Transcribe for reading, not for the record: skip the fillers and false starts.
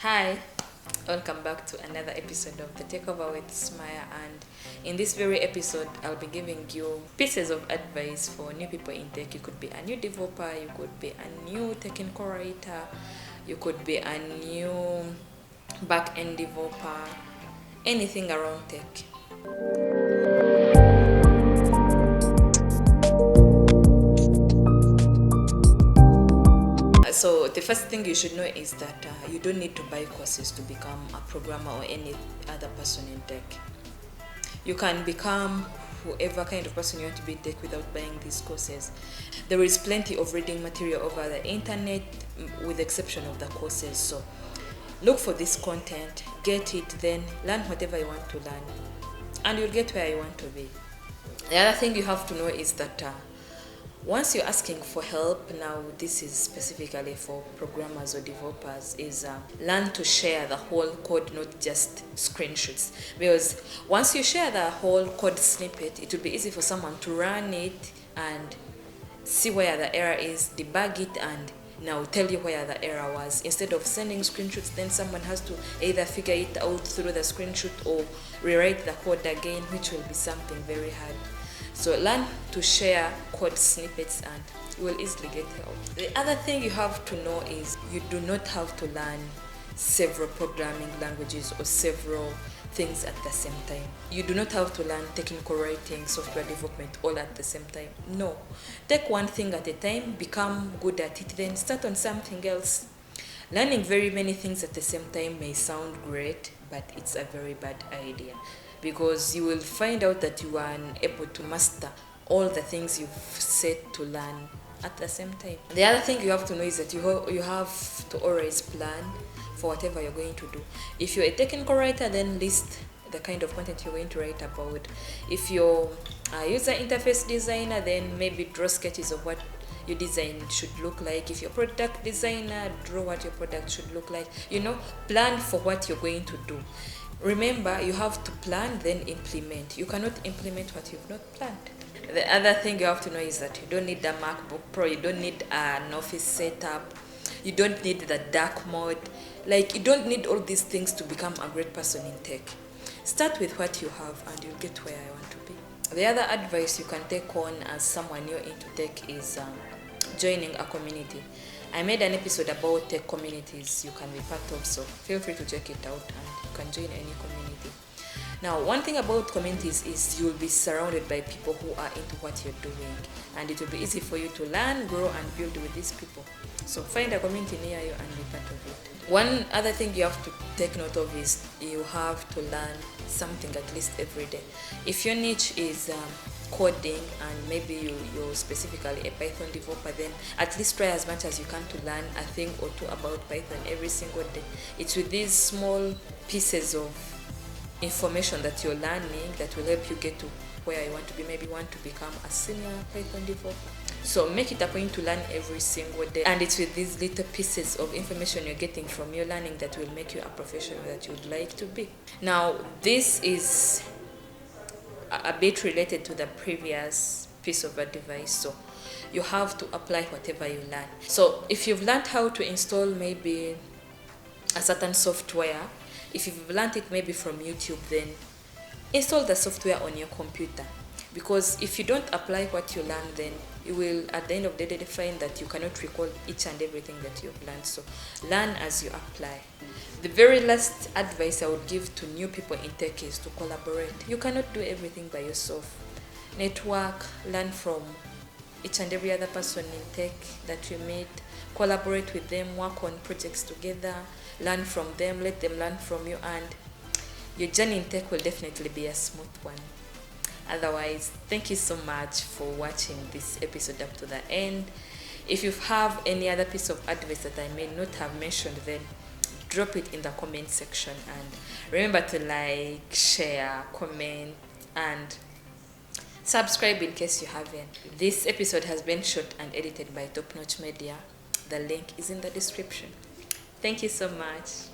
Hi, welcome back to another episode of The Takeover with Smaya, and in this very episode I'll be giving you pieces of advice for new people in tech. You could be a new developer, you could be a new technical writer, you could be a new back-end developer, anything around tech. So the first thing you should know is that you don't need to buy courses to become a programmer or any other person in tech. You can become whoever kind of person you want to be in tech without buying these courses. There is plenty of reading material over the internet, with the exception of the courses. So look for this content, get it, then learn whatever you want to learn, and you'll get where you want to be. The other thing you have to know is that once you're asking for help, now this is specifically for programmers or developers, is learn to share the whole code, not just screenshots. Because once you share the whole code snippet, it will be easy for someone to run it and see where the error is, debug it, and now tell you where the error was. Instead of sending screenshots, then someone has to either figure it out through the screenshot or rewrite the code again, which will be something very hard. So learn to share code snippets and you will easily get help. The other thing you have to know is you do not have to learn several programming languages or several things at the same time. You do not have to learn technical writing, software development all at the same time. No. Take one thing at a time, become good at it, then start on something else. Learning very many things at the same time may sound great, but it's a very bad idea, because you will find out that you are unable to master all the things you've set to learn at the same time. The other thing you have to know is that you have to always plan for whatever you're going to do. If you're a technical writer, then list the kind of content you're going to write about. If you're a user interface designer, then maybe draw sketches of what your design should look like. If you're a product designer, draw what your product should look like. Plan for what you're going to do. Remember, you have to plan, then implement. You cannot implement what you've not planned. The other thing you have to know is that you don't need a MacBook Pro, you don't need an office setup, you don't need the dark mode. You don't need all these things to become a great person in tech. Start with what you have and you'll get where I want to be. The other advice you can take on as someone new into tech is joining a community. I made an episode about tech communities you can be part of, so feel free to check it out and you can join any community. Now, one thing about communities is you'll be surrounded by people who are into what you're doing, and it will be easy for you to learn, grow, and build with these people. So find a community near you and be part of it. One other thing you have to take note of is you have to learn something at least every day. If your niche is coding and maybe you're specifically a Python developer, then at least try as much as you can to learn a thing or two about Python every single day. It's with these small pieces of information that you're learning that will help you get to where you want to be. Maybe you want to become a senior Python developer. So make it a point to learn every single day. And it's with these little pieces of information you're getting from your learning that will make you a professional that you'd like to be. Now, this is a bit related to the previous piece of advice. So you have to apply whatever you learn. So if you've learned how to install maybe a certain software, if you've learned it maybe from YouTube, then install the software on your computer. Because if you don't apply what you learn, then you will at the end of the day find that you cannot recall each and everything that you've learned. So learn as you apply. The very last advice I would give to new people in tech is to collaborate. You cannot do everything by yourself. Network, learn from each and every other person in tech that you meet. Collaborate with them, work on projects together, learn from them, let them learn from you, and your journey in tech will definitely be a smooth one. Otherwise, thank you so much for watching this episode up to the end. If you have any other piece of advice that I may not have mentioned, then drop it in the comment section, and remember to like, share, comment, and subscribe in case you haven't. This episode has been shot and edited by TopNotch Media. The link is in the description. Thank you so much.